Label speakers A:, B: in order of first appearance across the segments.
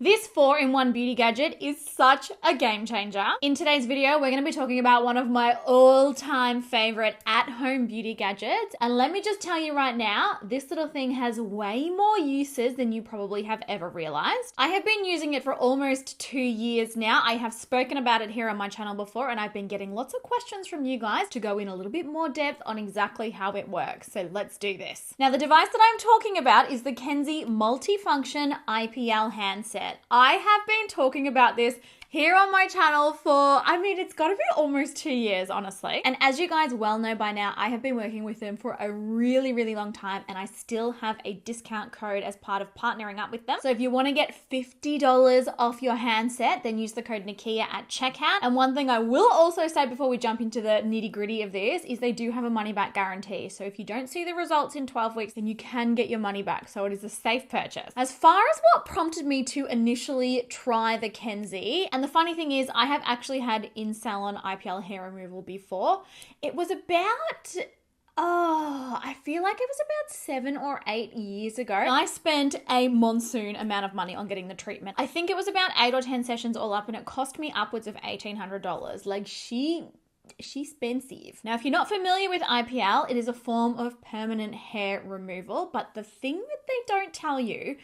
A: This 4-in-1 beauty gadget is such a game changer. In today's video, we're going to be talking about one of my all-time favorite at-home beauty gadgets. And let me just tell you right now, this little thing has way more uses than you probably have ever realized. I have been using it for almost 2 years now. I have spoken about it here on my channel before, and I've been getting lots of questions from you guys to go in a little bit more depth on exactly how it works. So let's do this. Now, the device that I'm talking about is the Kenzzi multifunction IPL handset. I have been talking about this here on my channel for, it's got to be almost 2 years, honestly. And as you guys well know by now, I have been working with them for a really, really long time, and I still have a discount code as part of partnering up with them. So if you want to get $50 off your handset, then use the code Nikkia at checkout. And one thing I will also say before we jump into the nitty gritty of this is they do have a money back guarantee. So if you don't see the results in 12 weeks, then you can get your money back. So it is a safe purchase. As far as what prompted me to initially try the Kenzzi, and the funny thing is I have actually had in-salon IPL hair removal before. It was about, I feel like it was about 7 or 8 years ago. I spent a monsoon amount of money on getting the treatment. I think it was about 8 or 10 sessions all up, and it cost me upwards of $1,800. Like she's expensive. Now, if you're not familiar with IPL, it is a form of permanent hair removal, but the thing that they don't tell you,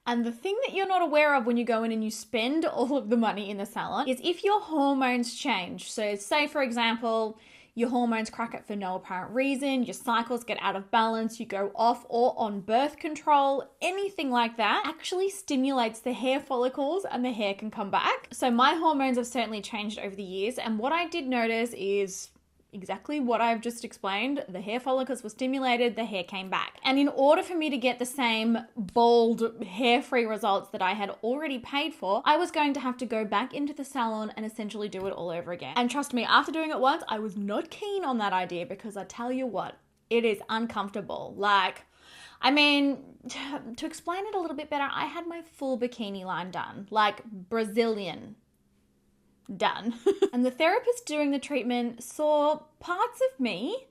A: and the thing that you're not aware of when you go in and you spend all of the money in the salon, is if your hormones change. So say, for example, your hormones crack for no apparent reason, your cycles get out of balance, you go off or on birth control, anything like that actually stimulates the hair follicles and the hair can come back. So my hormones have certainly changed over the years, and what I did notice is exactly what I've just explained. The hair follicles were stimulated, the hair came back. And in order for me to get the same bald, hair-free results that I had already paid for, I was going to have to go back into the salon and essentially do it all over again. And trust me, after doing it once, I was not keen on that idea, because I tell you what, it is uncomfortable. To explain it a little bit better, I had my full bikini line done, like Brazilian done. And the therapist doing the treatment saw parts of me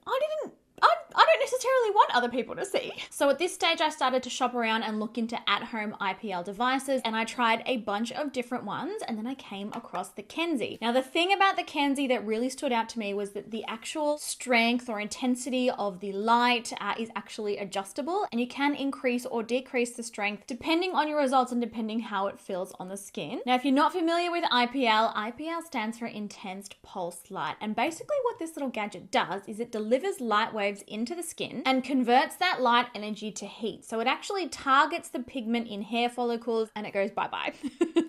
A: I don't necessarily want other people to see. So at this stage, I started to shop around and look into at-home IPL devices, and I tried a bunch of different ones, and then I came across the Kenzzi. Now, the thing about the Kenzzi that really stood out to me was that the actual strength or intensity of the light is actually adjustable, and you can increase or decrease the strength depending on your results and depending how it feels on the skin. Now, if you're not familiar with IPL, IPL stands for Intense Pulse Light, and basically what this little gadget does is it delivers light waves into the skin and converts that light energy to heat. So it actually targets the pigment in hair follicles and it goes bye-bye.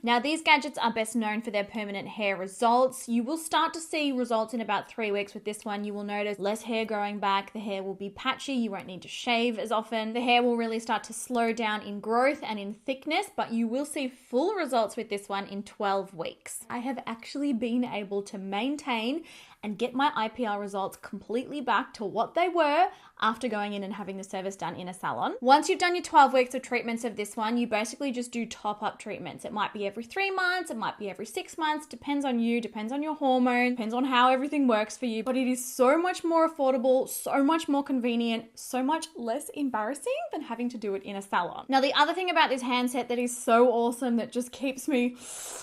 A: Now, these gadgets are best known for their permanent hair results. You will start to see results in about 3 weeks with this one. You will notice less hair growing back. The hair will be patchy. You won't need to shave as often. The hair will really start to slow down in growth and in thickness, but you will see full results with this one in 12 weeks. I have actually been able to maintain and get my IPL results completely back to what they were after going in and having the service done in a salon. Once you've done your 12 weeks of treatments of this one, you basically just do top-up treatments. It might be every 3 months, it might be every 6 months, depends on you, depends on your hormones, depends on how everything works for you, but it is so much more affordable, so much more convenient, so much less embarrassing than having to do it in a salon. Now, the other thing about this handset that is so awesome that just keeps me,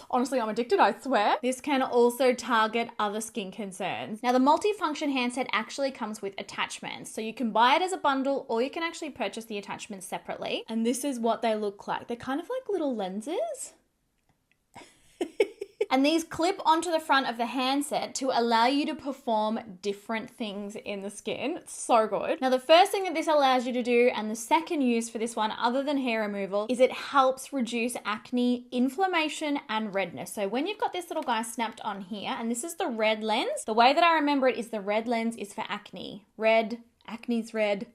A: honestly, I'm addicted, I swear, this can also target other skin concerns. Now, the multifunction handset actually comes with attachments. So you can buy it as a bundle, or you can actually purchase the attachments separately. And this is what they look like. They're kind of like little lenses. And these clip onto the front of the handset to allow you to perform different things in the skin. It's so good. Now, the first thing that this allows you to do, and the second use for this one, other than hair removal, is it helps reduce acne, inflammation, and redness. So when you've got this little guy snapped on here, and this is the red lens, the way that I remember it is the red lens is for acne. Acne's red.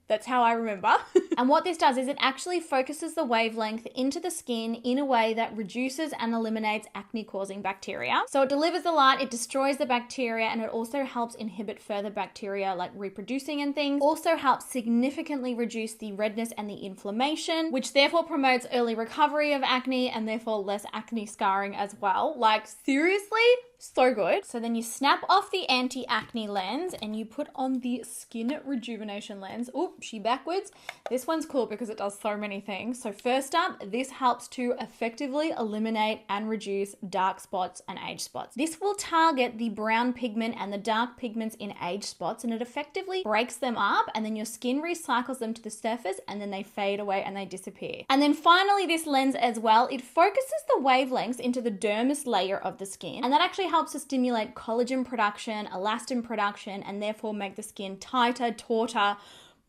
A: That's how I remember. And what this does is it actually focuses the wavelength into the skin in a way that reduces and eliminates acne-causing bacteria. So it delivers the light, it destroys the bacteria, and it also helps inhibit further bacteria like reproducing and things. Also helps significantly reduce the redness and the inflammation, which therefore promotes early recovery of acne and therefore less acne scarring as well. Like, seriously? So good. So then you snap off the anti-acne lens and you put on the skin rejuvenation lens. lens. Oop, she backwards. This one's cool because it does so many things. So first up, this helps to effectively eliminate and reduce dark spots and age spots. This will target the brown pigment and the dark pigments in age spots, and it effectively breaks them up, and then your skin recycles them to the surface, and then they fade away and they disappear. And then finally, this lens as well, it focuses the wavelengths into the dermis layer of the skin, and that actually helps to stimulate collagen production, elastin production, and therefore make the skin tighter, tauter,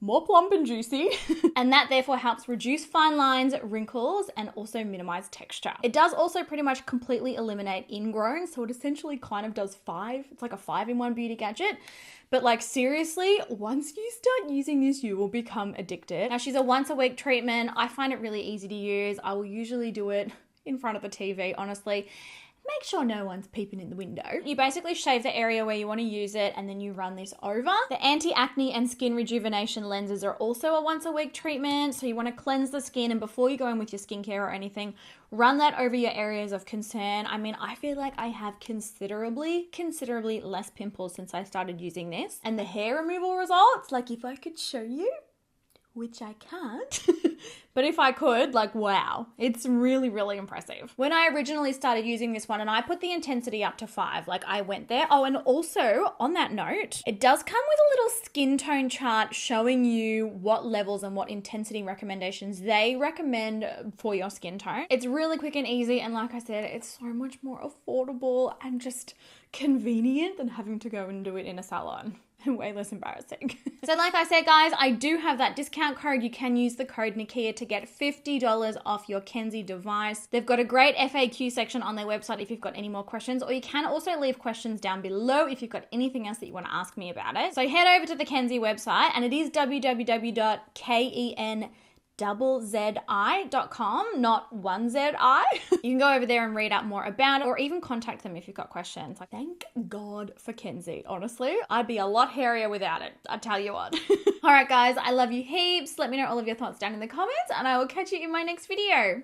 A: more plump and juicy. And that therefore helps reduce fine lines, wrinkles, and also minimize texture. It does also pretty much completely eliminate ingrown, so it essentially kind of does 5. It's like a 5-in-1 beauty gadget. But like seriously, once you start using this, you will become addicted. Now she's a once a week treatment. I find it really easy to use. I will usually do it in front of the TV, honestly. Make sure no one's peeping in the window. You basically shave the area where you want to use it, and then you run this over. The anti-acne and skin rejuvenation lenses are also a once a week treatment. So you want to cleanse the skin, and before you go in with your skincare or anything, run that over your areas of concern. I mean, I feel like I have considerably less pimples since I started using this. And the hair removal results, like if I could show you, which I can't, but if I could, like, wow, it's really impressive. When I originally started using this one, and I put the intensity up to 5, like I went there. Oh, and also on that note, it does come with a little skin tone chart showing you what levels and what intensity recommendations they recommend for your skin tone. It's really quick and easy, and like I said, it's so much more affordable and just convenient than having to go and do it in a salon. Way less embarrassing. So like I said, guys, I do have that discount code. You can use the code Nikkia to get $50 off your Kenzzi device. They've got a great FAQ section on their website if you've got any more questions, or you can also leave questions down below if you've got anything else that you want to ask me about it. So head over to the Kenzzi website, and it is www.kenzi.com, not 1ZI. You can go over there and read up more about it, or even contact them if you've got questions. Like, thank God for Kenzzi, honestly. I'd be a lot hairier without it, I tell you what. All right, guys, I love you heaps. Let me know all of your thoughts down in the comments, and I will catch you in my next video.